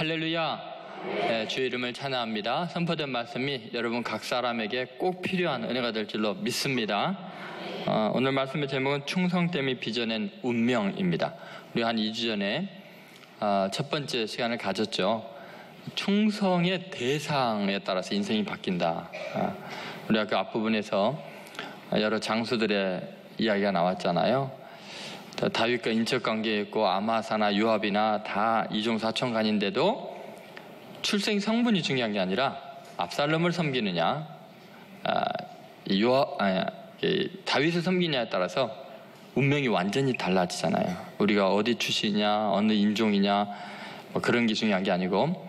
할렐루야. 주의 이름을 찬양합니다. 선포된 말씀이 여러분 각 사람에게 꼭 필요한 은혜가 될 줄로 믿습니다. 오늘 말씀의 제목은 충성됨이 빚어낸 운명입니다. 우리 한 2주 전에 첫 번째 시간을 가졌죠. 충성의 대상에 따라서 인생이 바뀐다. 우리가 그 앞부분에서 여러 장수들의 이야기가 나왔잖아요. 다윗과 인척관계에 있고 아마사나 요압이나 다 이종사촌간인데도 출생 성분이 중요한 게 아니라 압살롬을 섬기느냐 다윗을 섬기냐에 따라서 운명이 완전히 달라지잖아요. 우리가 어디 출신이냐 어느 인종이냐 뭐 그런 게 중요한 게 아니고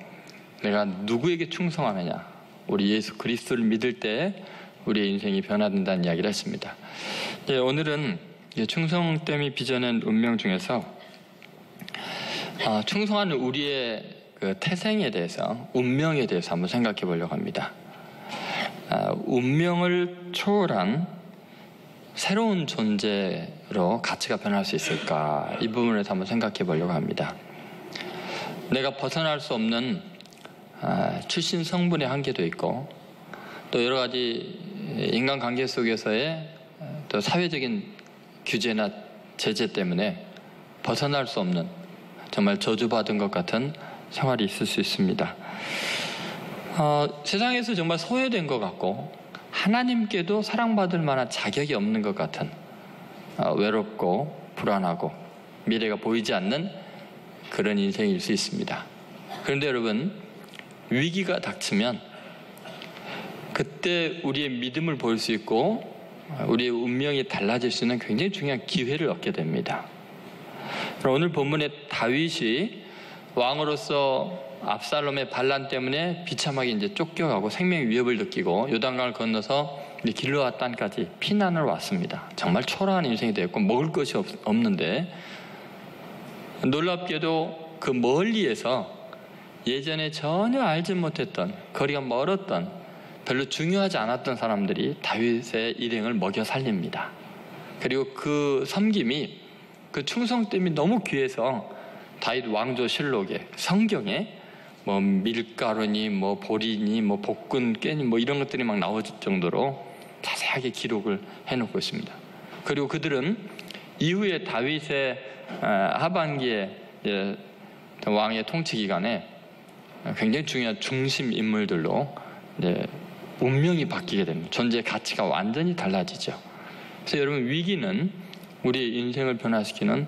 내가 누구에게 충성하느냐, 우리 예수 그리스도를 믿을 때 우리의 인생이 변화된다는 이야기를 했습니다. 오늘은 충성됨이 빚어낸 운명 중에서 충성하는 우리의 그 태생에 대해서, 운명에 대해서 한번 생각해 보려고 합니다. 운명을 초월한 새로운 존재로 가치가 변할 수 있을까, 이 부분에서 한번 생각해 보려고 합니다. 내가 벗어날 수 없는 출신 성분의 한계도 있고, 또 여러 가지 인간관계 속에서의 또 사회적인 규제나 제재 때문에 벗어날 수 없는 정말 저주받은 것 같은 생활이 있을 수 있습니다. 세상에서 정말 소외된 것 같고 하나님께도 사랑받을 만한 자격이 없는 것 같은 외롭고 불안하고 미래가 보이지 않는 그런 인생일 수 있습니다. 그런데 여러분, 위기가 닥치면 그때 우리의 믿음을 볼 수 있고 우리의 운명이 달라질 수 있는 굉장히 중요한 기회를 얻게 됩니다. 오늘 본문에 다윗이 왕으로서 압살롬의 반란 때문에 비참하게 이제 쫓겨가고 생명 위협을 느끼고 요단강을 건너서 길르앗 땅까지 피난을 왔습니다. 정말 초라한 인생이 되었고 먹을 것이 없는데, 놀랍게도 그 멀리에서 예전에 전혀 알지 못했던, 거리가 멀었던, 별로 중요하지 않았던 사람들이 다윗의 일행을 먹여 살립니다. 그리고 그 섬김이, 그 충성됨이 너무 귀해서 다윗 왕조 실록에, 성경에 뭐 밀가루니 뭐 보리니 뭐 볶은 깨니 뭐 이런 것들이 막 나올 정도로 자세하게 기록을 해놓고 있습니다. 그리고 그들은 이후에 다윗의 하반기에 왕의 통치 기간에 굉장히 중요한 중심 인물들로 운명이 바뀌게 됩니다. 존재의 가치가 완전히 달라지죠. 그래서 여러분, 위기는 우리의 인생을 변화시키는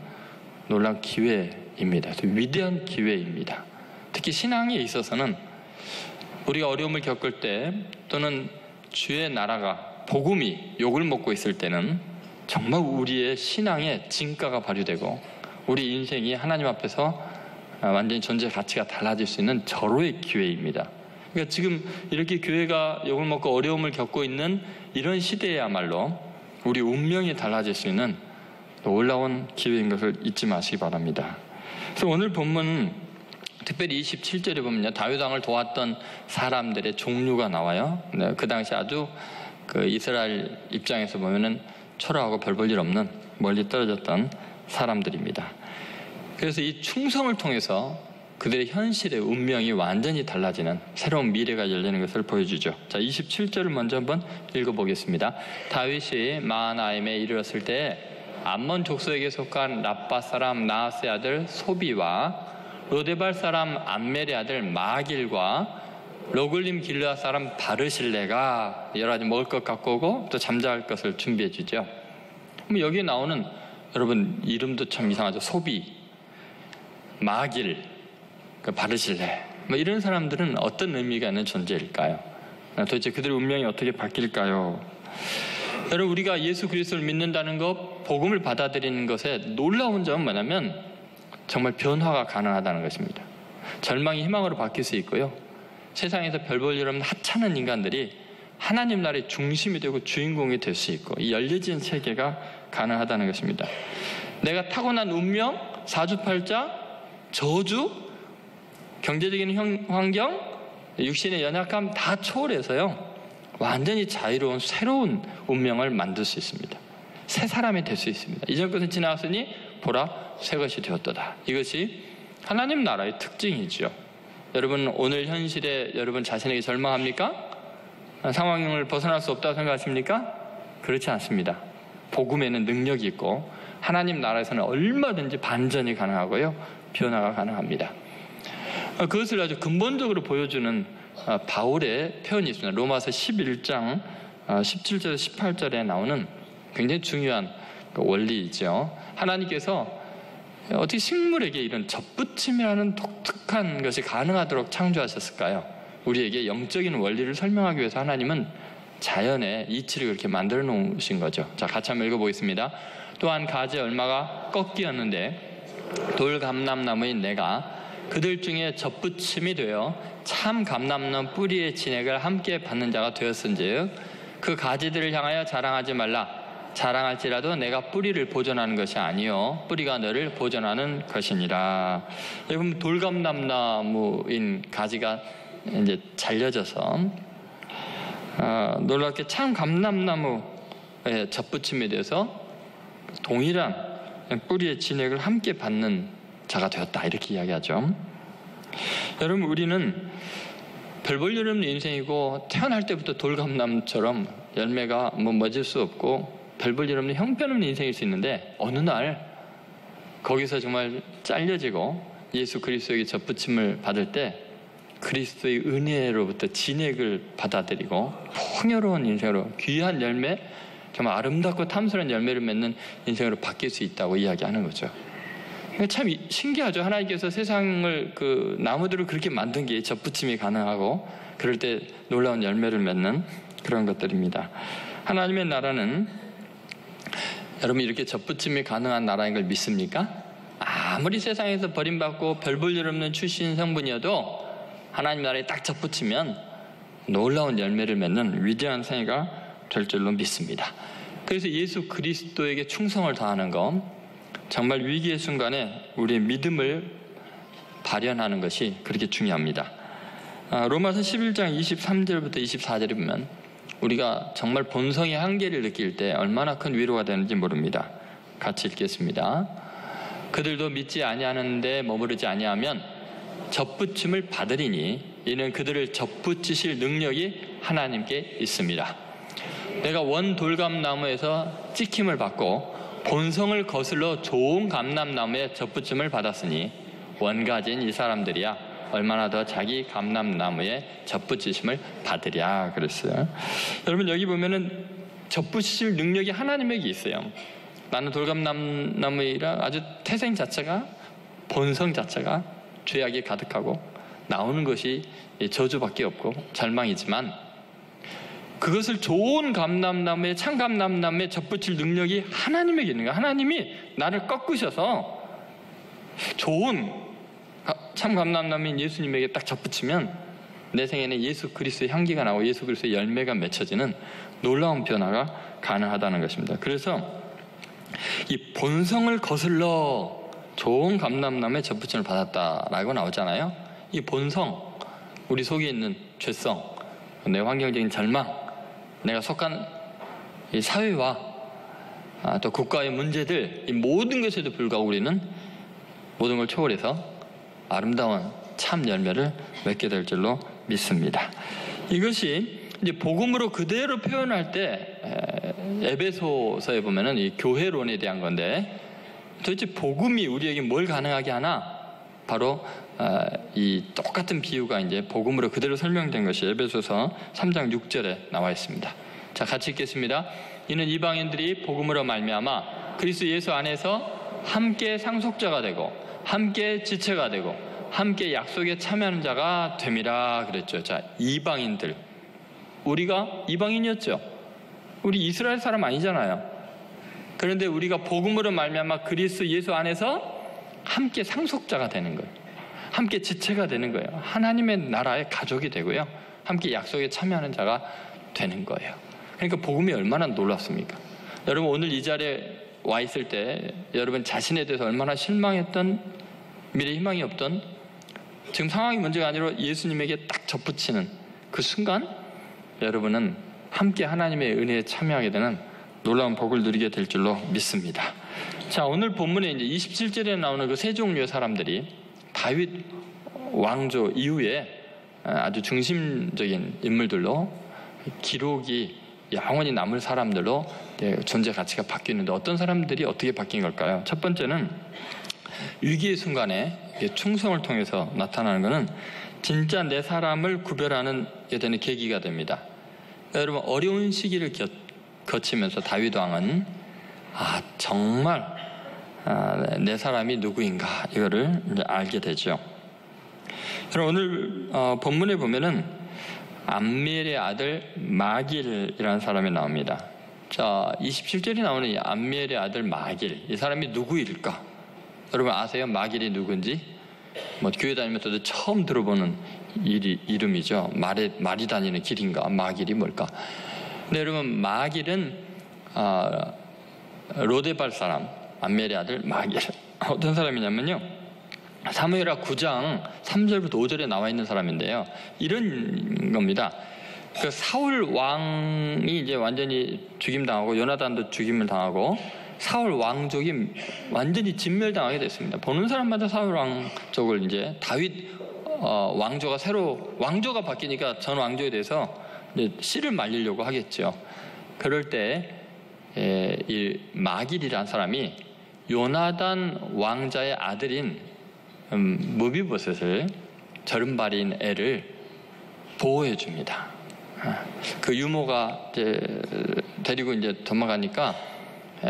놀라운 기회입니다. 위대한 기회입니다. 특히 신앙에 있어서는 우리가 어려움을 겪을 때, 또는 주의 나라가, 복음이 욕을 먹고 있을 때는 정말 우리의 신앙의 진가가 발휘되고 우리 인생이 하나님 앞에서 완전히 존재의 가치가 달라질 수 있는 절호의 기회입니다. 그러니까 지금 이렇게 교회가 욕을 먹고 어려움을 겪고 있는 이런 시대야말로 우리 운명이 달라질 수 있는 놀라운 기회인 것을 잊지 마시기 바랍니다. 그래서 오늘 본문 특별히 27절에 보면요, 다윗 왕을 도왔던 사람들의 종류가 나와요. 그 당시 아주 그 이스라엘 입장에서 보면은 초라하고 별 볼 일 없는 멀리 떨어졌던 사람들입니다. 그래서 이 충성을 통해서 그들의 현실의 운명이 완전히 달라지는 새로운 미래가 열리는 것을 보여주죠. 자, 27절을 먼저 한번 읽어보겠습니다. 다윗이 마하나임에 이르렀을 때 암몬 족속에게 속한 라빠 사람 나하스의 아들 소비와 로데발 사람 암멜의 아들 마길과 로글림 길르앗 사람 바르실레가 여러 가지 먹을 것 갖고 오고 또 잠잘 것을 준비해 주죠. 그럼 여기에 나오는, 여러분 이름도 참 이상하죠. 소비, 마길, 바르실레, 뭐 이런 사람들은 어떤 의미가 있는 존재일까요? 도대체 그들의 운명이 어떻게 바뀔까요? 여러분, 우리가 예수 그리스도를 믿는다는 것, 복음을 받아들이는 것에 놀라운 점은 뭐냐면 정말 변화가 가능하다는 것입니다. 절망이 희망으로 바뀔 수 있고요, 세상에서 별 볼 일 없는 하찮은 인간들이 하나님 나라의 중심이 되고 주인공이 될 수 있고, 이 열려진 세계가 가능하다는 것입니다. 내가 타고난 운명, 사주팔자, 저주, 경제적인 환경, 육신의 연약함 다 초월해서요, 완전히 자유로운 새로운 운명을 만들 수 있습니다. 새 사람이 될 수 있습니다. 이전 것은 지나갔으니 보라 새 것이 되었도다. 이것이 하나님 나라의 특징이죠. 여러분 오늘 현실에 여러분 자신에게 절망합니까? 상황을 벗어날 수 없다고 생각하십니까? 그렇지 않습니다. 복음에는 능력이 있고 하나님 나라에서는 얼마든지 반전이 가능하고요, 변화가 가능합니다. 그것을 아주 근본적으로 보여주는 바울의 표현이 있습니다. 로마서 11장 17절에서 18절에 나오는 굉장히 중요한 원리이죠. 하나님께서 어떻게 식물에게 이런 접붙임이라는 독특한 것이 가능하도록 창조하셨을까요? 우리에게 영적인 원리를 설명하기 위해서 하나님은 자연의 이치를 그렇게 만들어 놓으신 거죠. 자, 같이 한번 읽어보겠습니다. 또한 가지 얼마가 꺾이었는데 돌감람나무인 내가 그들 중에 접붙임이 되어 참 감람나무 뿌리의 진액을 함께 받는 자가 되었은즉 그 가지들을 향하여 자랑하지 말라. 자랑할지라도 내가 뿌리를 보존하는 것이 아니요 뿌리가 너를 보존하는 것이니라. 여러분, 돌감람나무인 가지가 이제 잘려져서 놀랍게 참 감람나무에 접붙임이 돼서 동일한 뿌리의 진액을 함께 받는 자가 되었다, 이렇게 이야기하죠. 여러분, 우리는 별 볼 일 없는 인생이고 태어날 때부터 돌감나무처럼 열매가 맺을 수 없고 별 볼 일 없는 형편없는 인생일 수 있는데, 어느 날 거기서 정말 잘려지고 예수 그리스도에게 접붙임을 받을 때 그리스도의 은혜로부터 진액을 받아들이고 풍요로운 인생으로, 귀한 열매, 정말 아름답고 탐스러운 열매를 맺는 인생으로 바뀔 수 있다고 이야기하는 거죠. 참 신기하죠. 하나님께서 세상을 나무들을 그렇게 만든 게 접붙임이 가능하고 그럴 때 놀라운 열매를 맺는 그런 것들입니다. 하나님의 나라는 여러분 이렇게 접붙임이 가능한 나라인 걸 믿습니까? 아무리 세상에서 버림받고 별 볼 일 없는 출신 성분이어도 하나님 나라에 딱 접붙이면 놀라운 열매를 맺는 위대한 생애가 될 줄로 믿습니다. 그래서 예수 그리스도에게 충성을 다하는 것, 정말 위기의 순간에 우리의 믿음을 발현하는 것이 그렇게 중요합니다. 로마서 11장 23절부터 24절에 보면 우리가 정말 본성의 한계를 느낄 때 얼마나 큰 위로가 되는지 모릅니다. 같이 읽겠습니다. 그들도 믿지 아니하는데 머무르지 아니하면 접붙임을 받으리니 이는 그들을 접붙이실 능력이 하나님께 있습니다. 내가 원 돌감나무에서 찍힘을 받고 본성을 거슬러 좋은 감람나무에 접붙임을 받았으니 원가진 이 사람들이야 얼마나 더 자기 감람나무에 접붙이심을 받으랴 그랬어요. 여러분, 여기 보면은 접붙이실 능력이 하나님에게 있어요. 나는 돌감나무이라 아주 태생 자체가, 본성 자체가 죄악이 가득하고 나오는 것이 저주밖에 없고 절망이지만, 그것을 좋은 감람나무에, 참 감람나무에 접붙일 능력이 하나님에게 있는 거예요. 하나님이 나를 꺾으셔서 좋은 참 감람나무인 예수님에게 딱 접붙이면 내 생에는 예수 그리스도의 향기가 나고 예수 그리스도의 열매가 맺혀지는 놀라운 변화가 가능하다는 것입니다. 그래서 이 본성을 거슬러 좋은 감람나무에 접붙임을 받았다라고 나오잖아요. 이 본성, 우리 속에 있는 죄성, 내 환경적인 절망, 내가 속한 이 사회와 또 국가의 문제들, 이 모든 것에도 불구하고 우리는 모든 걸 초월해서 아름다운 참 열매를 맺게 될 줄로 믿습니다. 이것이 이제 복음으로 그대로 표현할 때 에베소서에 보면은 이 교회론에 대한 건데, 도대체 복음이 우리에게 뭘 가능하게 하나? 바로 이 똑같은 비유가 이제 복음으로 그대로 설명된 것이 에베소서 3장 6절에 나와 있습니다. 자, 같이 읽겠습니다. 이는 이방인들이 복음으로 말미암아 그리스도 예수 안에서 함께 상속자가 되고 함께 지체가 되고 함께 약속에 참여하는 자가 됨이라 그랬죠. 자, 이방인들, 우리가 이방인이었죠. 우리 이스라엘 사람 아니잖아요. 그런데 우리가 복음으로 말미암아 그리스도 예수 안에서 함께 상속자가 되는 거예요. 함께 지체가 되는 거예요. 하나님의 나라의 가족이 되고요, 함께 약속에 참여하는 자가 되는 거예요. 그러니까 복음이 얼마나 놀랍습니까? 여러분, 오늘 이 자리에 와 있을 때 여러분 자신에 대해서 얼마나 실망했던, 미래 희망이 없던, 지금 상황이 문제가 아니라 예수님에게 딱 접붙이는 그 순간 여러분은 함께 하나님의 은혜에 참여하게 되는 놀라운 복을 누리게 될 줄로 믿습니다. 자, 오늘 본문에 이제 27절에 나오는 그 세 종류의 사람들이 다윗 왕조 이후에 아주 중심적인 인물들로 기록이 영원히 남을 사람들로 존재 가치가 바뀌는데 어떤 사람들이 어떻게 바뀐 걸까요? 첫 번째는 위기의 순간에 충성을 통해서 나타나는 것은 진짜 내 사람을 구별하는 예전의 계기가 됩니다. 여러분, 어려운 시기를 거치면서 다윗 왕은 정말 내 사람이 누구인가 이거를 이제 알게 되죠. 여러분, 오늘 본문에 보면은 암미엘의 아들 마길이라는 사람이 나옵니다. 자, 27절에 나오는 이 암미엘의 아들 마길, 이 사람이 누구일까? 여러분 아세요? 마길이 누군지? 교회 다니면서도 처음 들어보는 이름이죠. 말이 다니는 길인가? 마길이 뭘까? 근데 여러분, 마길은 로데발 사람, 암미엘의 아들 마길. 어떤 사람이냐면요, 사무엘하 9장 3절부터 5절에 나와 있는 사람인데요, 이런 겁니다. 그 사울 왕이 이제 완전히 죽임당하고 요나단도 죽임을 당하고 사울 왕족이 완전히 진멸당하게 됐습니다. 보는 사람마다 사울 왕족을 이제 다윗 왕조가 왕조가 바뀌니까 전 왕조에 대해서 이제 씨를 말리려고 하겠죠. 그럴 때 이 마길이라는 사람이 요나단 왕자의 아들인 무비보셋을, 저른발인 애를 보호해 줍니다. 그 유모가 이제 데리고 이제 도망가니까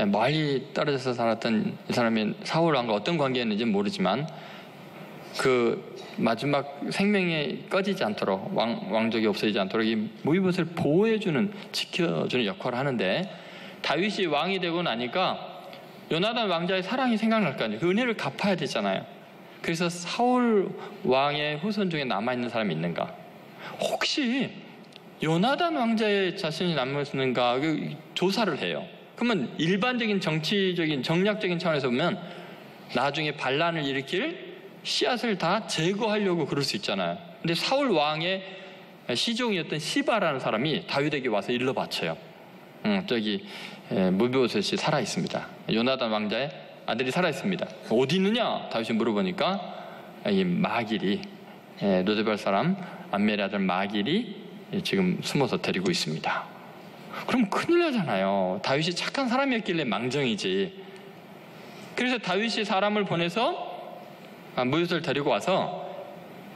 멀리 떨어져서 살았던 이 사람이 사울 왕과 어떤 관계였는지 모르지만 그 마지막 생명이 꺼지지 않도록, 왕족이 없어지지 않도록 이 무비보셋을 보호해주는, 지켜주는 역할을 하는데, 다윗이 왕이 되고 나니까 요나단 왕자의 사랑이 생각날 거 아니에요. 그 은혜를 갚아야 되잖아요. 그래서 사울 왕의 후손 중에 남아있는 사람이 있는가? 혹시 요나단 왕자의 자신이 남아있는가? 조사를 해요. 그러면 일반적인 정치적인 정략적인 차원에서 보면 나중에 반란을 일으킬 씨앗을 다 제거하려고 그럴 수 있잖아요. 근데 사울 왕의 시종이었던 시바라는 사람이 다윗에게 와서 일러 바쳐요. 저기 무비보셋이 살아 있습니다. 요나단 왕자의 아들이 살아 있습니다. 어디 있느냐? 다윗이 물어보니까 이 마길이, 로데발 사람 암멜의 아들 마길이 지금 숨어서 데리고 있습니다. 그럼 큰일 나잖아요. 다윗이 착한 사람이었길래 망정이지. 그래서 다윗이 사람을 보내서 무비보셋을 데리고 와서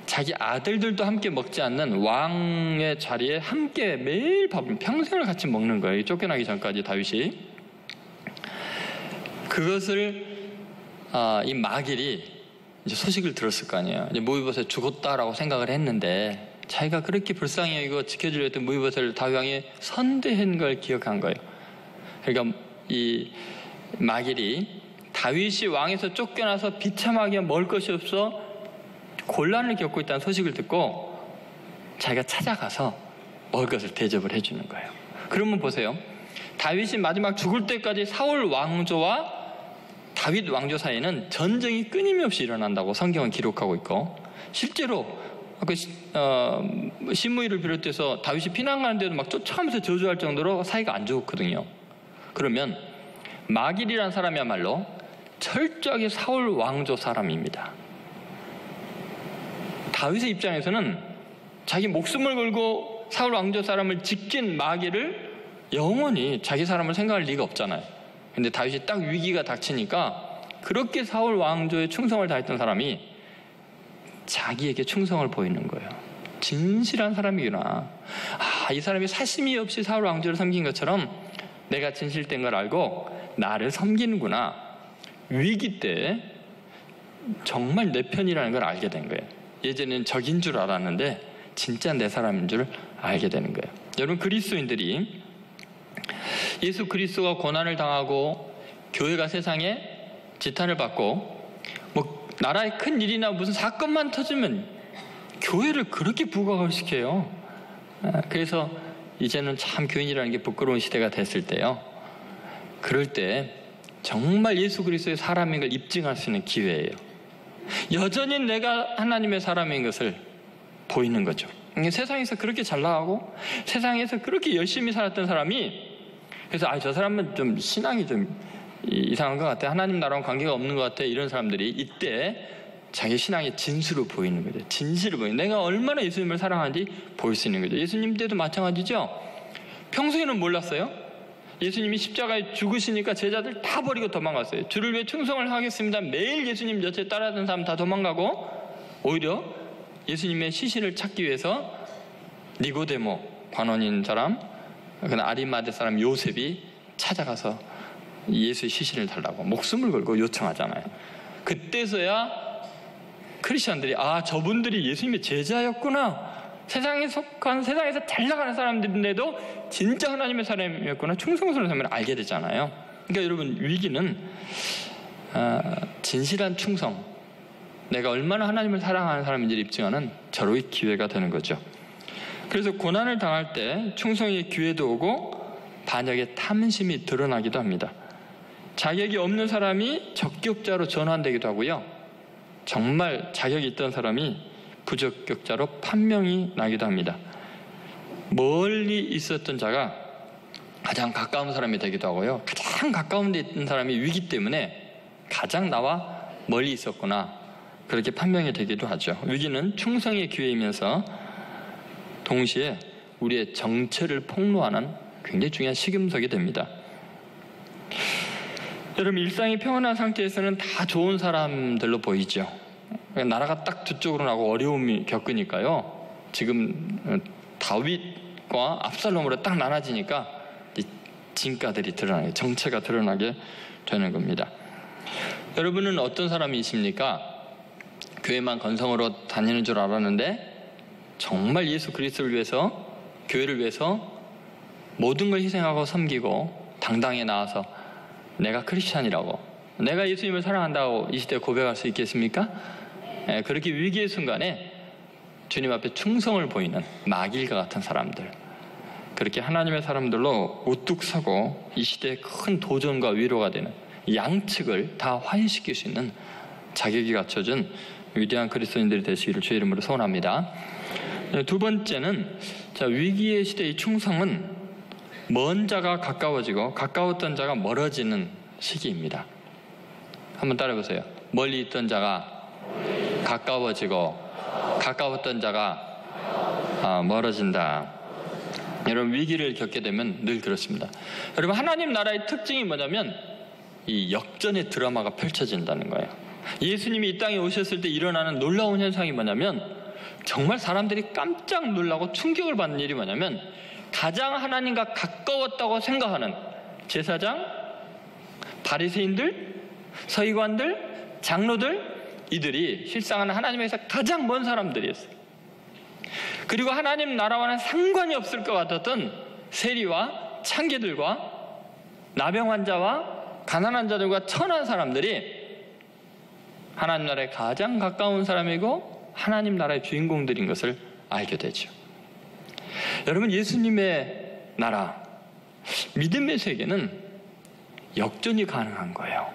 자기 아들들도 함께 먹지 않는 왕의 자리에 함께 매일 밥을 평생을 같이 먹는 거예요. 쫓겨나기 전까지 다윗이. 그것을 이 마길이 이제 소식을 들었을 거 아니에요. 이제 무비보셋 죽었다라고 생각을 했는데 자기가 그렇게 불쌍히 여기고 지켜주려 했던 무비보셋을 다윗 왕이 선대한 걸 기억한 거예요. 그러니까 이 마길이 다윗이 왕에서 쫓겨나서 비참하게 먹을 것이 없어 곤란을 겪고 있다는 소식을 듣고 자기가 찾아가서 먹을 것을 대접을 해주는 거예요. 그러면 보세요. 다윗이 마지막 죽을 때까지 사울 왕조와 다윗 왕조 사이에는 전쟁이 끊임없이 일어난다고 성경은 기록하고 있고, 실제로 시므이를 비롯해서 다윗이 피난 가는데도 막 쫓아가면서 저주할 정도로 사이가 안 좋거든요. 그러면 마길이라는 사람이야말로 철저하게 사울 왕조 사람입니다. 다윗의 입장에서는 자기 목숨을 걸고 사울 왕조 사람을 지킨 마길을 영원히 자기 사람을 생각할 리가 없잖아요. 근데 다윗이 딱 위기가 닥치니까 그렇게 사울 왕조에 충성을 다했던 사람이 자기에게 충성을 보이는 거예요. 진실한 사람이구나. 이 사람이 사심이 없이 사울 왕조를 섬긴 것처럼 내가 진실된 걸 알고 나를 섬기는구나. 위기 때 정말 내 편이라는 걸 알게 된 거예요. 예전에는 적인 줄 알았는데 진짜 내 사람인 줄 알게 되는 거예요. 여러분, 그리스도인들이 예수 그리스도가 고난을 당하고 교회가 세상에 지탄을 받고 나라에 큰 일이나 무슨 사건만 터지면 교회를 그렇게 부각시켜요. 그래서 이제는 참 교인이라는 게 부끄러운 시대가 됐을 때요, 그럴 때 정말 예수 그리스도의 사람인 걸 입증할 수 있는 기회예요. 여전히 내가 하나님의 사람인 것을 보이는 거죠. 세상에서 그렇게 잘 나가고 세상에서 그렇게 열심히 살았던 사람이, 그래서 저 사람은 좀 신앙이 좀 이상한 것 같아, 하나님 나라랑 관계가 없는 것 같아, 이런 사람들이 이때 자기 신앙의 진수로 보이는 거죠. 진실을 보이는, 내가 얼마나 예수님을 사랑하는지 보일 수 있는 거죠. 예수님 때도 마찬가지죠. 평소에는 몰랐어요. 예수님이 십자가에 죽으시니까 제자들 다 버리고 도망갔어요. 주를 위해 충성을 하겠습니다. 매일 예수님 곁에 따라던 사람 다 도망가고, 오히려 예수님의 시신을 찾기 위해서 니고데모 관원인 사람, 아리마대 사람 요셉이 찾아가서 예수의 시신을 달라고 목숨을 걸고 요청하잖아요. 그때서야 크리스천들이 저분들이 예수님의 제자였구나, 세상에서 잘 나가는 사람들인데도 진짜 하나님의 사람이었구나, 충성스러운 사람을 알게 되잖아요. 그러니까 여러분, 위기는 진실한 충성, 내가 얼마나 하나님을 사랑하는 사람인지를 입증하는 절호의 기회가 되는 거죠. 그래서 고난을 당할 때 충성의 기회도 오고 반역의 탐심이 드러나기도 합니다. 자격이 없는 사람이 적격자로 전환되기도 하고요, 정말 자격이 있던 사람이 부적격자로 판명이 나기도 합니다. 멀리 있었던 자가 가장 가까운 사람이 되기도 하고요, 가장 가까운 데 있던 사람이 위기 때문에 가장 나와 멀리 있었구나, 그렇게 판명이 되기도 하죠. 위기는 충성의 기회이면서 동시에 우리의 정체를 폭로하는 굉장히 중요한 시금석이 됩니다. 여러분, 일상이 평온한 상태에서는 다 좋은 사람들로 보이죠. 나라가 딱 두 쪽으로 나고 어려움이 겪으니까요, 지금 다윗과 압살롬으로 딱 나눠지니까 진가들이 드러나게, 정체가 드러나게 되는 겁니다. 여러분은 어떤 사람이십니까? 교회만 건성으로 다니는 줄 알았는데 정말 예수 그리스도를 위해서, 교회를 위해서 모든 걸 희생하고 섬기고 당당히 나와서 내가 크리스찬이라고, 내가 예수님을 사랑한다고 이 시대에 고백할 수 있겠습니까? 그렇게 위기의 순간에 주님 앞에 충성을 보이는 마길과 같은 사람들, 그렇게 하나님의 사람들로 우뚝 서고 이 시대의 큰 도전과 위로가 되는 양측을 다 화해시킬 수 있는 자격이 갖춰진 위대한 그리스도인들이 되시기를 주의 이름으로 소원합니다. 두 번째는, 위기의 시대의 충성은 먼 자가 가까워지고 가까웠던 자가 멀어지는 시기입니다. 한번 따라해보세요. 멀리 있던 자가 가까워지고 가까웠던 자가 멀어진다. 여러분, 위기를 겪게 되면 늘 그렇습니다. 여러분, 하나님 나라의 특징이 뭐냐면 이 역전의 드라마가 펼쳐진다는 거예요. 예수님이 이 땅에 오셨을 때 일어나는 놀라운 현상이 뭐냐면, 정말 사람들이 깜짝 놀라고 충격을 받는 일이 뭐냐면, 가장 하나님과 가까웠다고 생각하는 제사장, 바리새인들, 서기관들, 장로들, 이들이 실상은 하나님에서 가장 먼 사람들이었어요. 그리고 하나님 나라와는 상관이 없을 것 같았던 세리와 창기들과 나병 환자와 가난한 자들과 천한 사람들이 하나님 나라에 가장 가까운 사람이고 하나님 나라의 주인공들인 것을 알게 되죠. 여러분, 예수님의 나라, 믿음의 세계는 역전이 가능한 거예요.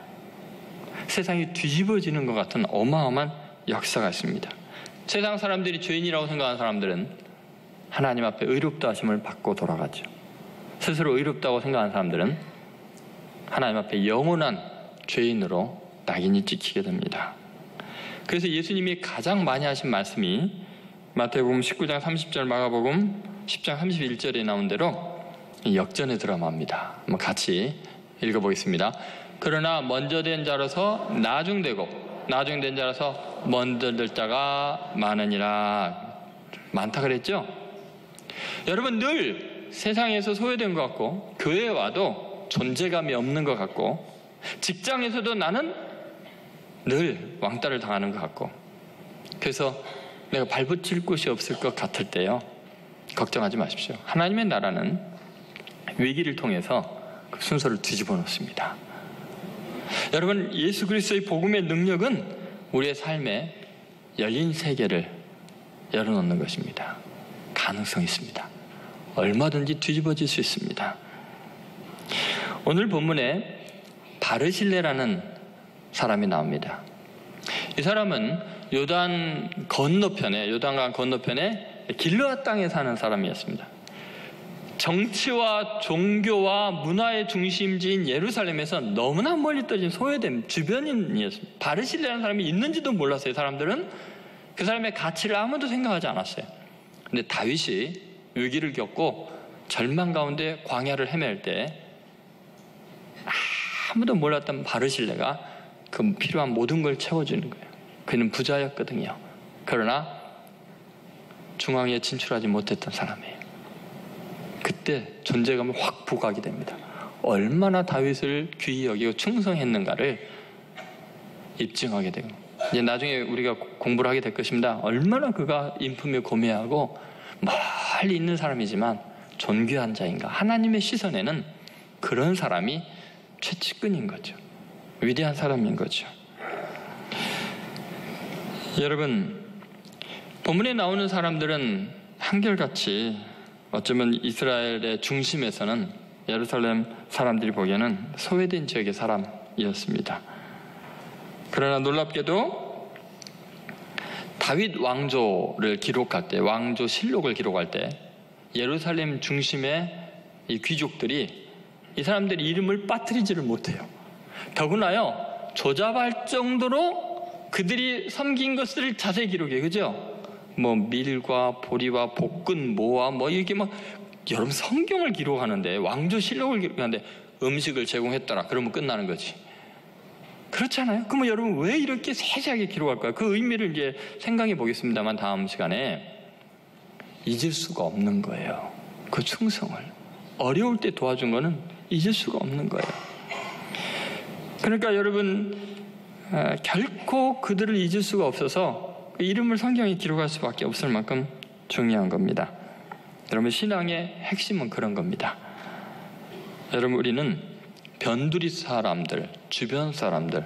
세상이 뒤집어지는 것 같은 어마어마한 역사가 있습니다. 세상 사람들이 죄인이라고 생각하는 사람들은 하나님 앞에 의롭다 하심을 받고 돌아가죠. 스스로 의롭다고 생각하는 사람들은 하나님 앞에 영원한 죄인으로 낙인이 찍히게 됩니다. 그래서 예수님이 가장 많이 하신 말씀이 마태복음 19장 30절, 마가복음 10장 31절에 나온 대로 이 역전의 드라마입니다. 한번 같이 읽어보겠습니다. 그러나 먼저 된 자로서 나중되고 나중된 자로서 먼저 될 자가 많으니라. 많다 그랬죠? 여러분, 늘 세상에서 소외된 것 같고, 교회에 와도 존재감이 없는 것 같고, 직장에서도 나는 늘 왕따를 당하는 것 같고, 그래서 내가 발붙일 곳이 없을 것 같을 때요, 걱정하지 마십시오. 하나님의 나라는 위기를 통해서 그 순서를 뒤집어 놓습니다. 여러분, 예수 그리스도의 복음의 능력은 우리의 삶에 열린 세계를 열어놓는 것입니다. 가능성이 있습니다. 얼마든지 뒤집어질 수 있습니다. 오늘 본문에 바르실레라는 사람이 나옵니다. 이 사람은 요단강 건너편에 길르앗 땅에 사는 사람이었습니다. 정치와 종교와 문화의 중심지인 예루살렘에서 너무나 멀리 떨어진 소외된 주변인이었습니다. 바르실레라는 사람이 있는지도 몰랐어요. 사람들은 그 사람의 가치를 아무도 생각하지 않았어요. 근데 다윗이 위기를 겪고 절망 가운데 광야를 헤맬 때 아무도 몰랐던 바르실레가 그 필요한 모든 걸 채워주는 거예요. 그는 부자였거든요. 그러나 중앙에 진출하지 못했던 사람이에요. 그때 존재감이 확 부각이 됩니다. 얼마나 다윗을 귀히 여기고 충성했는가를 입증하게 되고, 이제 나중에 우리가 공부를 하게 될 것입니다. 얼마나 그가 인품에 고매하고 멀리 있는 사람이지만 존귀한 자인가. 하나님의 시선에는 그런 사람이 최측근인 거죠. 위대한 사람인 거죠. 여러분, 본문에 나오는 사람들은 한결같이 어쩌면 이스라엘의 중심에서는 예루살렘 사람들이 보기에는 소외된 지역의 사람이었습니다. 그러나 놀랍게도 다윗 왕조를 기록할 때, 왕조 실록을 기록할 때 예루살렘 중심의 이 귀족들이 이 사람들의 이름을 빠뜨리지를 못해요. 더구나요, 조잡할 정도로 그들이 섬긴 것을 자세히 기록해요. 그죠? 뭐 밀과 보리와 볶은 모와 뭐 이렇게 막 여러분 성경을 기록하는데, 왕조 실록을 기록하는데 음식을 제공했더라 그러면 끝나는 거지. 그렇잖아요. 그럼 여러분 왜 이렇게 세세하게 기록할까요? 그 의미를 이제 생각해 보겠습니다만 다음 시간에 잊을 수가 없는 거예요. 그 충성을 어려울 때 도와준 거는 잊을 수가 없는 거예요. 그러니까 여러분 결코 그들을 잊을 수가 없어서 그 이름을 성경에 기록할 수밖에 없을 만큼 중요한 겁니다. 여러분 신앙의 핵심은 그런 겁니다. 여러분 우리는 변두리 사람들, 주변 사람들,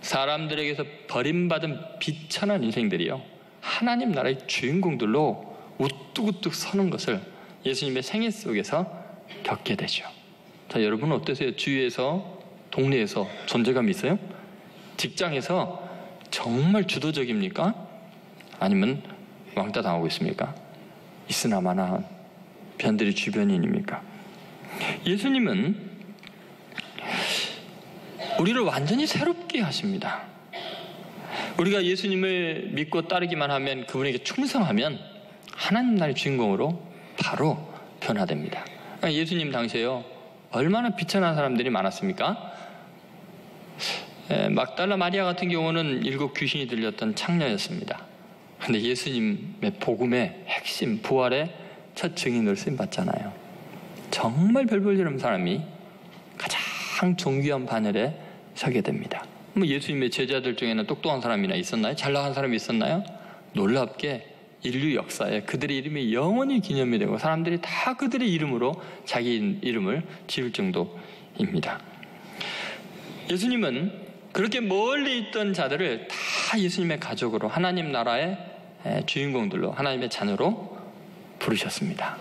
사람들에게서 버림받은 비천한 인생들이요, 하나님 나라의 주인공들로 우뚝우뚝 서는 것을 예수님의 생애 속에서 겪게 되죠. 자, 여러분은 어떠세요? 주위에서, 동네에서 존재감이 있어요? 직장에서 정말 주도적입니까? 아니면 왕따 당하고 있습니까? 있으나마나 변두리 주변인입니까? 예수님은 우리를 완전히 새롭게 하십니다. 우리가 예수님을 믿고 따르기만 하면, 그분에게 충성하면 하나님 나라의 주인공으로 바로 변화됩니다. 예수님 당시에요, 얼마나 비천한 사람들이 많았습니까? 막달라 마리아 같은 경우는 7 귀신이 들렸던 창녀였습니다. 그런데 예수님의 복음의 핵심, 부활의 첫 증인으로 쓰임받잖아요. 정말 별 볼 일 없는 사람이 가장 존귀한 반열에 서게 됩니다. 뭐 예수님의 제자들 중에는 똑똑한 사람이나 있었나요? 잘 나간 사람이 있었나요? 놀랍게 인류 역사에 그들의 이름이 영원히 기념이 되고 사람들이 다 그들의 이름으로 자기 이름을 지을 정도입니다. 예수님은 그렇게 멀리 있던 자들을 다 예수님의 가족으로, 하나님 나라의 주인공들로, 하나님의 자녀로 부르셨습니다.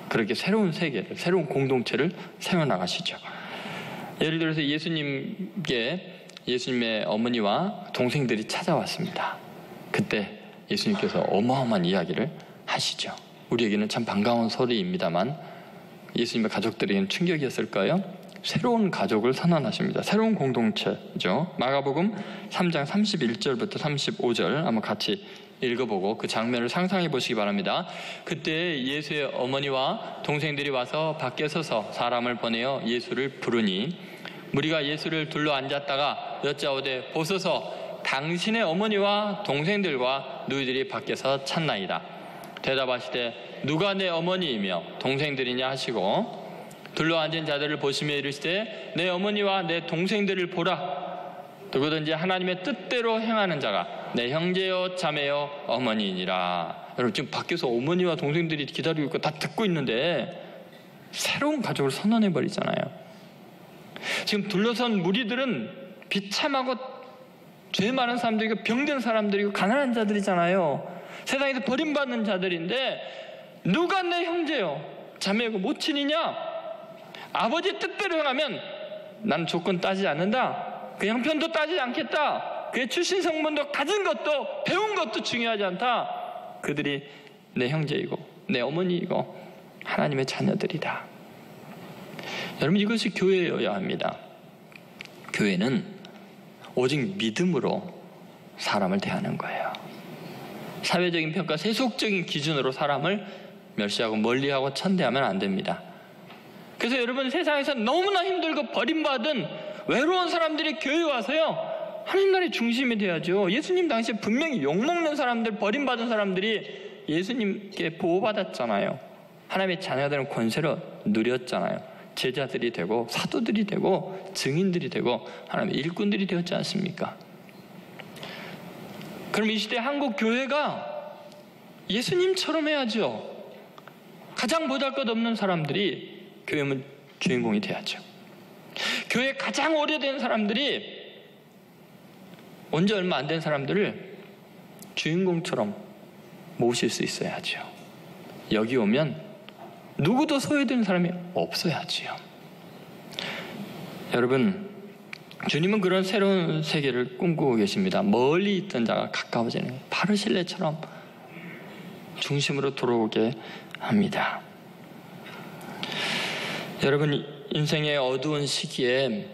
그렇게 새로운 세계를, 새로운 공동체를 세워나가시죠. 예를 들어서 예수님의 어머니와 동생들이 찾아왔습니다. 그때 예수님께서 어마어마한 이야기를 하시죠. 우리에게는 참 반가운 소리입니다만 예수님의 가족들에게는 충격이었을까요? 새로운 가족을 선언하십니다. 새로운 공동체죠. 마가복음 3장 31절부터 35절 한번 같이 읽어보고 그 장면을 상상해 보시기 바랍니다. 그때 예수의 어머니와 동생들이 와서 밖에 서서 사람을 보내어 예수를 부르니 무리가 예수를 둘러 앉았다가 여짜오되 보소서 당신의 어머니와 동생들과 너희들이 밖에서 찾나이다. 대답하시되 누가 내 어머니이며 동생들이냐 하시고 둘러앉은 자들을 보시며 이르시되 내 어머니와 내 동생들을 보라. 누구든지 하나님의 뜻대로 행하는 자가 내 형제요 자매요 어머니이니라. 여러분 지금 밖에서 어머니와 동생들이 기다리고 있고 다 듣고 있는데 새로운 가족을 선언해버리잖아요. 지금 둘러선 무리들은 비참하고 죄 많은 사람들이고 병든 사람들이고 가난한 자들이잖아요. 세상에서 버림받는 자들인데 누가 내 형제요 자매고 모친이냐? 아버지 뜻대로 행하면 나는 조건 따지지 않는다. 그 형편도 따지지 않겠다. 그의 출신 성분도 가진 것도 배운 것도 중요하지 않다. 그들이 내 형제이고 내 어머니이고 하나님의 자녀들이다. 여러분, 이것이 교회여야 합니다. 교회는 오직 믿음으로 사람을 대하는 거예요. 사회적인 평가, 세속적인 기준으로 사람을 멸시하고 멀리하고 천대하면 안 됩니다. 그래서 여러분, 세상에서 너무나 힘들고 버림받은 외로운 사람들이 교회에 와서요, 하나님 나라의 중심이 돼야죠. 예수님 당시에 분명히 욕먹는 사람들, 버림받은 사람들이 예수님께 보호받았잖아요. 하나님의 자녀들은 권세를 누렸잖아요. 제자들이 되고 사도들이 되고 증인들이 되고 하나님의 일꾼들이 되었지 않습니까? 그럼 이 시대 한국 교회가 예수님처럼 해야죠. 가장 보잘것없는 사람들이 교회 주인공이 돼야죠. 교회 가장 오래된 사람들이 온 지 얼마 안 된 사람들을 주인공처럼 모실 수 있어야죠. 여기 오면 누구도 소외되는 사람이 없어야지요. 여러분, 주님은 그런 새로운 세계를 꿈꾸고 계십니다. 멀리 있던 자가 가까워지는, 바로 실내처럼 중심으로 돌아오게 합니다. 여러분, 인생의 어두운 시기에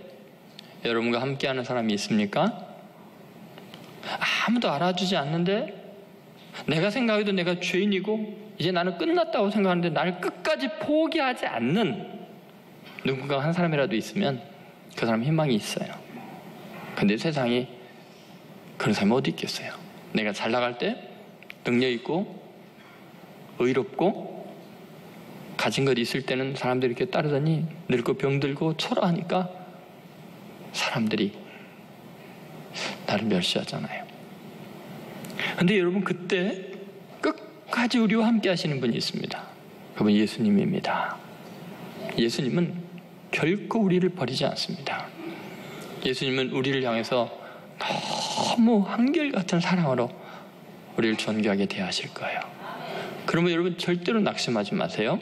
여러분과 함께하는 사람이 있습니까? 아무도 알아주지 않는데, 내가 생각해도 내가 죄인이고 이제 나는 끝났다고 생각하는데 나를 끝까지 포기하지 않는 누군가 한 사람이라도 있으면 그 사람 희망이 있어요. 근데 세상이 그런 사람이 어디 있겠어요? 내가 잘 나갈 때 능력 있고 의롭고 가진 것 있을 때는 사람들이 이렇게 따르더니 늙고 병들고 초라하니까 사람들이 나를 멸시하잖아요. 근데 여러분, 그때 끝까지 우리와 함께 하시는 분이 있습니다. 그분 예수님입니다. 예수님은 결코 우리를 버리지 않습니다. 예수님은 우리를 향해서 너무 한결같은 사랑으로 우리를 존귀하게 대하실 거예요. 그러면 여러분, 절대로 낙심하지 마세요.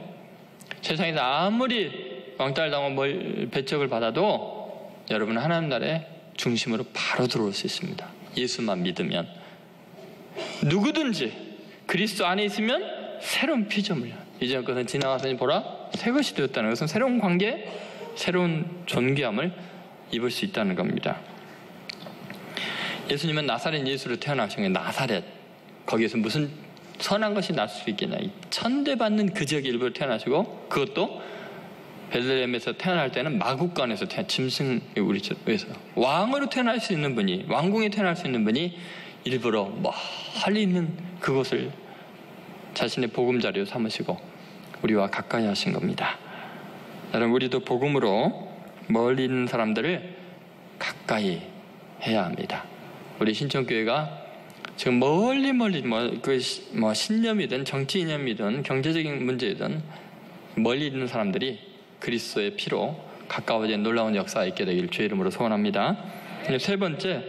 세상에서 아무리 왕따를 배척을 받아도 여러분은 하나님 나라의 중심으로 바로 들어올 수 있습니다. 예수만 믿으면. 누구든지 그리스도 안에 있으면 새로운 피조물이야. 이전 것은 지나가서니 보라, 새 것이 되었다는 것은 새로운 관계, 새로운 존귀함을 입을 수 있다는 겁니다. 예수님은 나사렛 예수로 태어나신 거예요. 나사렛, 거기에서 무슨 선한 것이 날 수 있겠냐. 천대받는 그 지역 일부로 태어나시고, 그것도 베들레헴에서 태어날 때는 마국간에서 짐승의 우리에서 왕으로 태어날 수 있는 분이, 왕궁에 태어날 수 있는 분이 일부러 멀리 있는 그곳을 자신의 보금자리로 삼으시고 우리와 가까이 하신 겁니다. 여러분, 우리도 복음으로 멀리 있는 사람들을 가까이 해야 합니다. 우리 신천교회가 지금 멀리 신념이든 정치 이념이든 경제적인 문제이든 멀리 있는 사람들이 그리스도의 피로 가까워진 놀라운 역사가 있게 되길 주의 이름으로 소원합니다. 세 번째,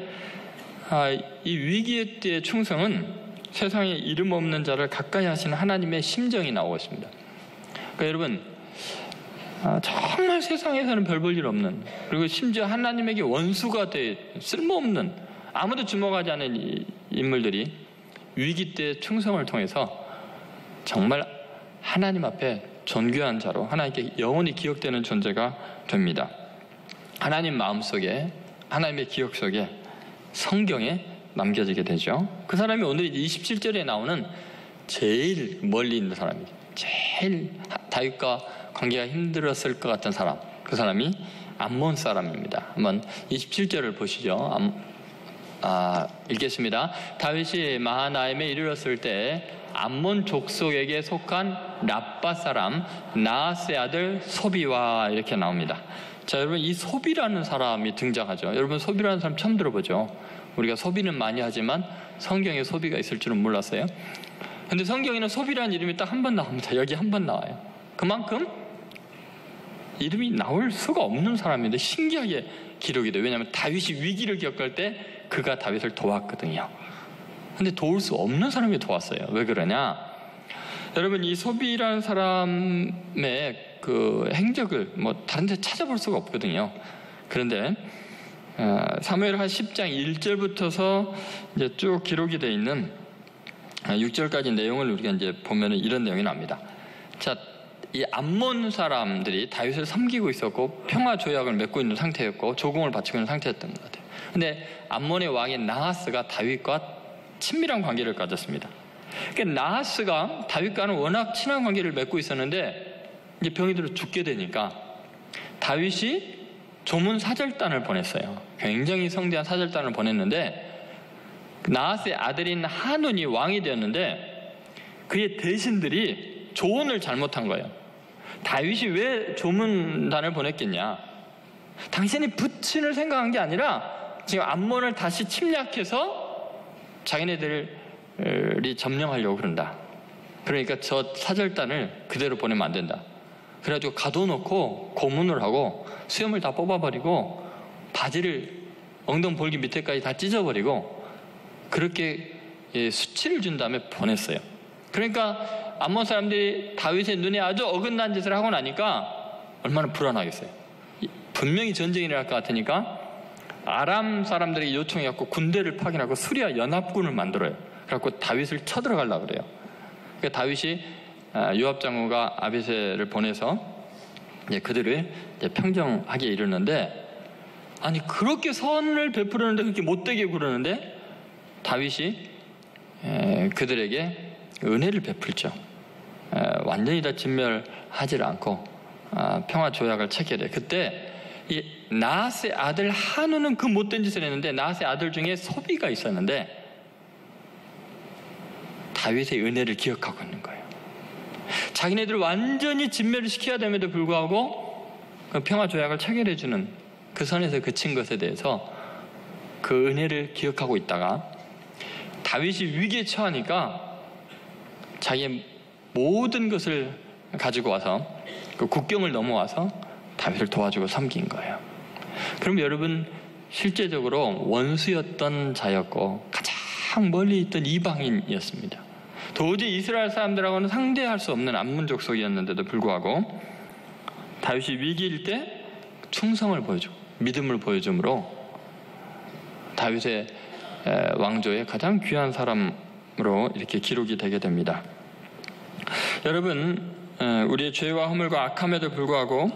이 위기의 때의 충성은 세상에 이름 없는 자를 가까이 하시는 하나님의 심정이 나오고 있습니다. 그러니까 여러분, 정말 세상에서는 별 볼 일 없는, 그리고 심지어 하나님에게 원수가 돼 쓸모없는, 아무도 주목하지 않는 인물들이 위기 때 충성을 통해서 정말 하나님 앞에 존귀한 자로 하나님께 영원히 기억되는 존재가 됩니다. 하나님 마음속에, 하나님의 기억 속에, 성경에 남겨지게 되죠. 그 사람이 오늘 27절에 나오는 제일 멀리 있는 사람이죠. 제일 다윗과 관계가 힘들었을 것 같은 사람, 그 사람이 암몬 사람입니다. 한번 27절을 보시죠. 읽겠습니다. 다윗이 마하나임에 이르렀을 때 암몬 족속에게 속한 랍바 사람 나하스의 아들 소비와, 이렇게 나옵니다. 자, 여러분, 이 소비라는 사람이 등장하죠. 여러분, 소비라는 사람 처음 들어보죠. 우리가 소비는 많이 하지만 성경에 소비가 있을 줄은 몰랐어요. 근데 성경에는 소비라는 이름이 딱 한 번 나옵니다. 여기 한 번 나와요. 그만큼 이름이 나올 수가 없는 사람인데 신기하게 기록이 돼요. 왜냐하면 다윗이 위기를 겪을 때 그가 다윗을 도왔거든요. 근데 도울 수 없는 사람이 도왔어요. 왜 그러냐? 여러분, 이 소비라는 사람의 그 행적을 다른 데 찾아볼 수가 없거든요. 그런데 사무엘하 10장 1절부터서 이제 쭉 기록이 되어 있는 6절까지 내용을 우리가 이제 보면은 이런 내용이 나옵니다. 자, 이 암몬 사람들이 다윗을 섬기고 있었고 평화 조약을 맺고 있는 상태였고 조공을 바치고 있는 상태였던 것 같아요. 근데 암몬의 왕인 나하스가 다윗과 친밀한 관계를 가졌습니다. 그러니까 나하스가 다윗과는 워낙 친한 관계를 맺고 있었는데 이제 병이 들어 죽게 되니까 다윗이 조문 사절단을 보냈어요. 굉장히 성대한 사절단을 보냈는데 나하스의 아들인 한운이 왕이 되었는데 그의 대신들이 조언을 잘못한 거예요. 다윗이 왜 조문단을 보냈겠냐? 당신이 부친을 생각한 게 아니라 지금 암몬을 다시 침략해서 자기네들이 점령하려고 그런다. 그러니까 저 사절단을 그대로 보내면 안 된다. 그래가지고 가둬놓고 고문을 하고 수염을 다 뽑아버리고 바지를 엉덩볼기 밑에까지 다 찢어버리고 그렇게 수치를 준 다음에 보냈어요. 그러니까 암몬 사람들이 다윗의 눈에 아주 어긋난 짓을 하고 나니까 얼마나 불안하겠어요. 분명히 전쟁이 일어날 것 같으니까 아람 사람들에게 요청해갖고 군대를 파견하고 수리아 연합군을 만들어요. 그래갖고 다윗을 쳐들어가려고 그래요. 그러니까 다윗이 요압 장군과 아비새를 보내서 이제 그들을 이제 평정하게 이르는데, 아니 그렇게 선을 베푸려는데 그렇게 못되게 굴르는데 다윗이 그들에게 은혜를 베풀죠. 완전히 다 진멸하지 않고 평화 조약을 체결해. 그때 이 나하스의 아들 한우는 그 못된 짓을 했는데 나하스의 아들 중에 소비가 있었는데 다윗의 은혜를 기억하고 있는 거예요. 자기네들을 완전히 진멸을 시켜야 됨에도 불구하고 그 평화 조약을 체결해주는 그 선에서 그친 것에 대해서 그 은혜를 기억하고 있다가 다윗이 위기에 처하니까 자기의 모든 것을 가지고 와서 그 국경을 넘어와서 다윗을 도와주고 섬긴 거예요. 그럼 여러분, 실제적으로 원수였던 자였고 가장 멀리 있던 이방인이었습니다. 도저히 이스라엘 사람들하고는 상대할 수 없는 암몬 족속이었는데도 불구하고 다윗이 위기일 때 충성을 보여주고 믿음을 보여줌으로 다윗의 왕조의 가장 귀한 사람으로 이렇게 기록이 되게 됩니다. 여러분, 우리의 죄와 허물과 악함에도 불구하고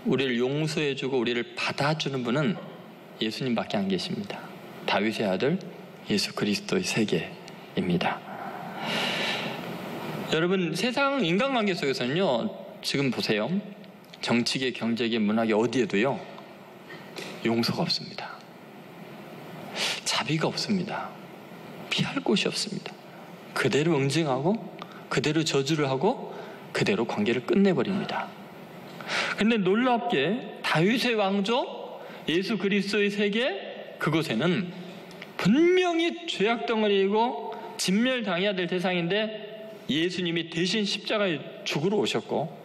우리를 용서해주고 우리를 받아주는 분은 예수님밖에 안 계십니다. 다윗의 아들 예수 그리스도의 세계입니다. 여러분, 세상 인간관계 속에서는요, 지금 보세요. 정치계, 경제계, 문화계 어디에도요 용서가 없습니다. 자비가 없습니다. 피할 곳이 없습니다. 그대로 응징하고 그대로 저주를 하고 그대로 관계를 끝내버립니다. 그런데 놀랍게 다윗의 왕조 예수 그리스도의 세계, 그곳에는 분명히 죄악덩어리이고 진멸당해야 될 대상인데 예수님이 대신 십자가에 죽으러 오셨고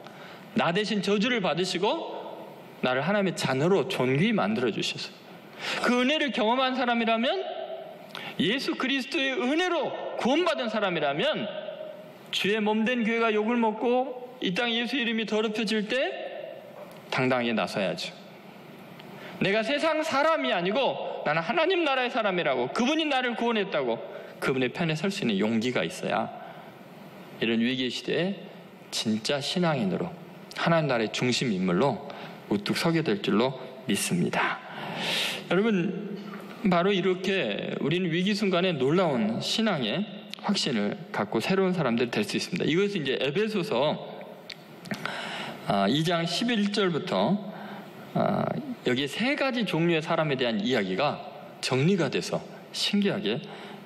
나 대신 저주를 받으시고 나를 하나님의 자녀로 존귀히 만들어 주셨어요. 그 은혜를 경험한 사람이라면, 예수 그리스도의 은혜로 구원받은 사람이라면 주의 몸된 교회가 욕을 먹고 이 땅 예수 이름이 더럽혀질 때 당당하게 나서야죠. 내가 세상 사람이 아니고 나는 하나님 나라의 사람이라고, 그분이 나를 구원했다고 그분의 편에 설 수 있는 용기가 있어야 이런 위기 시대에 진짜 신앙인으로 하나님 나라의 중심 인물로 우뚝 서게 될 줄로 믿습니다. 여러분, 바로 이렇게 우리는 위기 순간에 놀라운 신앙의 확신을 갖고 새로운 사람들이 될 수 있습니다. 이것은 이제 에베소서 2장 11절부터 여기 세 가지 종류의 사람에 대한 이야기가 정리가 돼서 신기하게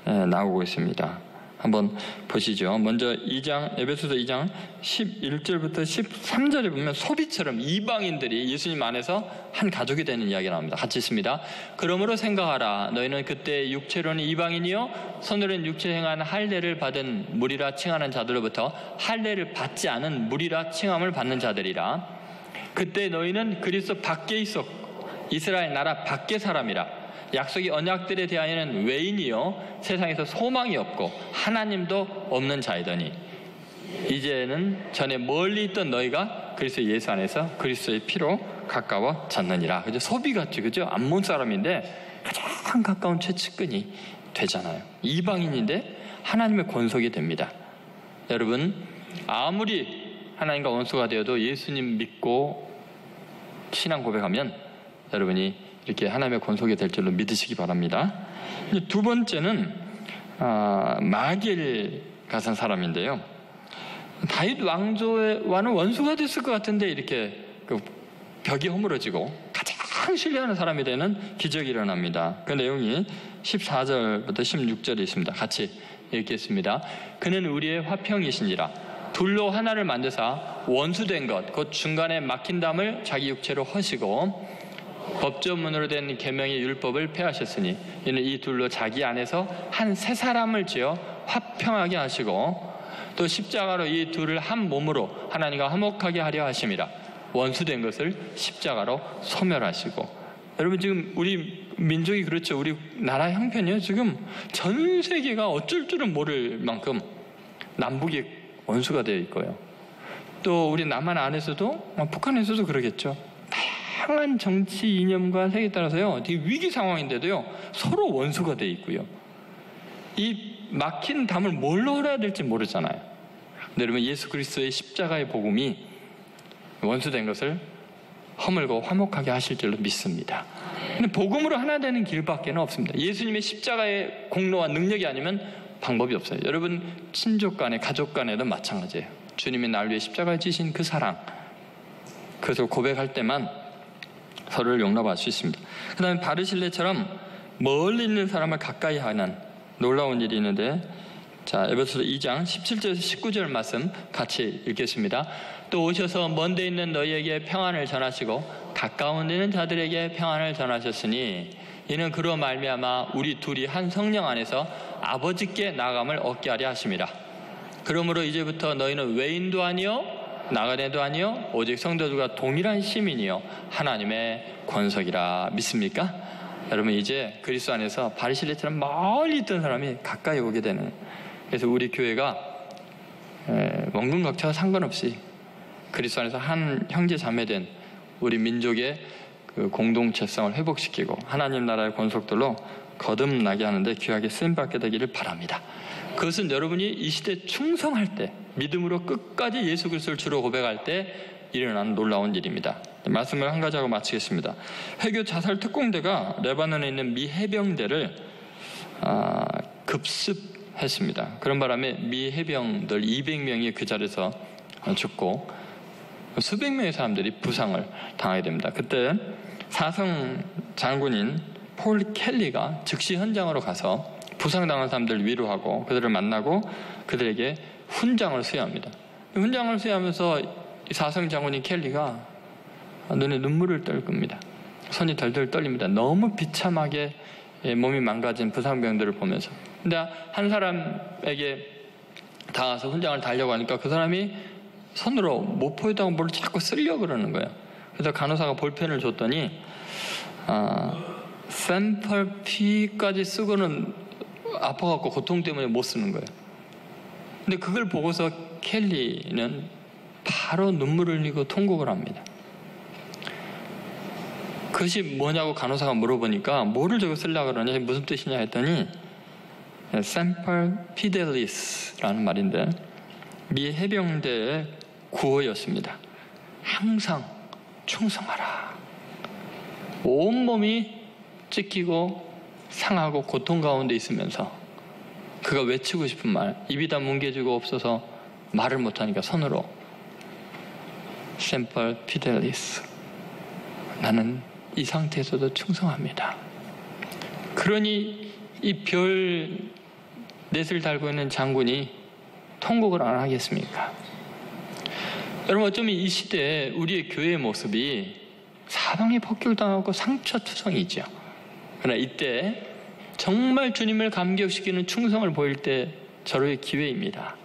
나오고 있습니다. 한번 보시죠. 먼저 에베소서 2장 11절부터 13절에 보면 소비처럼 이방인들이 예수님 안에서 한 가족이 되는 이야기가 나옵니다. 같이 있습니다. 그러므로 생각하라. 너희는 그때 육체로는 이방인이요 손으로는 육체 행한 할례를 받은 무리라 칭하는 자들로부터 할례를 받지 않은 무리라 칭함을 받는 자들이라. 그때 너희는 그리스도 밖에 있었고 이스라엘 나라 밖의 사람이라. 약속의 언약들에 대하여는 외인이요 세상에서 소망이 없고 하나님도 없는 자이더니 이제는 전에 멀리 있던 너희가 그리스도 예수 안에서 그리스도의 피로 가까워졌느니라. 그죠? 소비 같죠, 그죠? 암몬 사람인데 가장 가까운 최측근이 되잖아요. 이방인인데 하나님의 권속이 됩니다. 여러분, 아무리 하나님과 원수가 되어도 예수님 믿고 신앙 고백하면 여러분이 이렇게 하나님의 권속이 될 줄로 믿으시기 바랍니다. 두 번째는 마길 같은 사람인데요. 다윗 왕조와는 원수가 됐을 것 같은데 이렇게 그 벽이 허물어지고 가장 신뢰하는 사람이 되는 기적이 일어납니다. 그 내용이 14절부터 16절에 있습니다. 같이 읽겠습니다. 그는 우리의 화평이시니라. 둘로 하나를 만드사 원수된 것 곧 중간에 막힌 담을 자기 육체로 허시고 법조문으로 된 계명의 율법을 폐하셨으니 이는 이 둘로 자기 안에서 한 세 사람을 지어 화평하게 하시고 또 십자가로 이 둘을 한 몸으로 하나님과 화목하게 하려 하심이라. 원수된 것을 십자가로 소멸하시고. 여러분 지금 우리 민족이 그렇죠. 우리 나라 형편이요. 지금 전 세계가 어쩔 줄은 모를 만큼 남북이 원수가 되어 있고요. 또 우리 남한 안에서도 북한에서도 그러겠죠. 다양한 정치 이념과 세계에 따라서요. 되게 위기 상황인데도요. 서로 원수가 되어 있고요. 이 막힌 담을 뭘로 헐어야 될지 모르잖아요. 근데 여러분 예수 그리스도의 십자가의 복음이 원수된 것을 허물고 화목하게 하실 줄로 믿습니다. 근데 복음으로 하나 되는 길밖에는 없습니다. 예수님의 십자가의 공로와 능력이 아니면 방법이 없어요. 여러분 친족 간에 가족 간에도 마찬가지예요. 주님이 날 위해 십자가에 지신 그 사랑, 그것을 고백할 때만 서로를 용납할 수 있습니다. 그 다음에 바르실레처럼 멀리 있는 사람을 가까이 하는 놀라운 일이 있는데, 자, 에베소서 2장 17절에서 19절 말씀 같이 읽겠습니다. 또 오셔서 먼 데 있는 너희에게 평안을 전하시고 가까운 데 있는 자들에게 평안을 전하셨으니 이는 그로 말미암아 우리 둘이 한 성령 안에서 아버지께 나아감을 얻게 하려 하심이라. 그러므로 이제부터 너희는 외인도 아니요 나그네도 아니요 오직 성도들과 동일한 시민이요 하나님의 권석이라. 믿습니까? 여러분 이제 그리스도 안에서 바리실레처럼 멀리 있던 사람이 가까이 오게 되는, 그래서 우리 교회가 원근각차와 상관없이 그리스도 안에서 한 형제 자매된 우리 민족의 그 공동체성을 회복시키고 하나님 나라의 권속들로 거듭나게 하는데 귀하게 쓰임받게 되기를 바랍니다. 그것은 여러분이 이 시대에 충성할 때, 믿음으로 끝까지 예수 그리스도를 주로 고백할 때 일어나는 놀라운 일입니다. 말씀을 한 가지 하고 마치겠습니다. 해교 자살 특공대가 레바논에 있는 미 해병대를 급습했습니다. 그런 바람에 미 해병들 200명이 그 자리에서 죽고 수백 명의 사람들이 부상을 당하게 됩니다. 그때 사성 장군인 폴 켈리가 즉시 현장으로 가서 부상당한 사람들을 위로하고 그들을 만나고 그들에게 훈장을 수여합니다. 훈장을 수여하면서 사성 장군인 켈리가 눈에 눈물을 떨깁니다. 손이 덜덜 떨립니다. 너무 비참하게 몸이 망가진 부상병들을 보면서. 근데 한 사람에게 닿아서 훈장을 달려고 하니까 그 사람이 손으로 모포에다가 뭘 자꾸 쓰려고 그러는 거예요. 그래서 간호사가 볼펜을 줬더니 샘펄 P까지 쓰고는 아파갖고 고통 때문에 못 쓰는 거예요. 근데 그걸 보고서 켈리는 바로 눈물을 흘리고 통곡을 합니다. 그것이 뭐냐고 간호사가 물어보니까 뭐를 저거 쓰려고 그러냐, 무슨 뜻이냐 했더니 샘펄 피델리스라는 말인데 미 해병대의 구호였습니다. 항상 충성하라. 온몸이 찢기고 상하고 고통 가운데 있으면서 그가 외치고 싶은 말, 입이 다 뭉개지고 없어서 말을 못하니까 손으로 샘펄 피델리스, 나는 이 상태에서도 충성합니다. 그러니 이 별 넷을 달고 있는 장군이 통곡을 안 하겠습니까? 여러분 어쩌면 이 시대에 우리의 교회의 모습이 사방에 폭격당하고 상처투성이죠. 그러나 이때 정말 주님을 감격시키는 충성을 보일 때 저로의 기회입니다.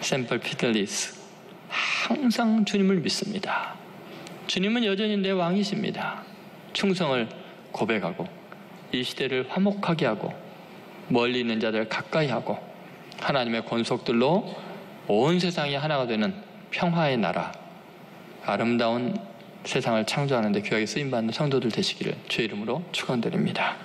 샘펄 피델리스, 항상 주님을 믿습니다. 주님은 여전히 내 왕이십니다. 충성을 고백하고 이 시대를 화목하게 하고 멀리 있는 자들 가까이 하고 하나님의 권속들로 온 세상이 하나가 되는 평화의 나라, 아름다운 세상을 창조하는 데 귀하게 쓰임받는 성도들 되시기를 주의 이름으로 축원드립니다.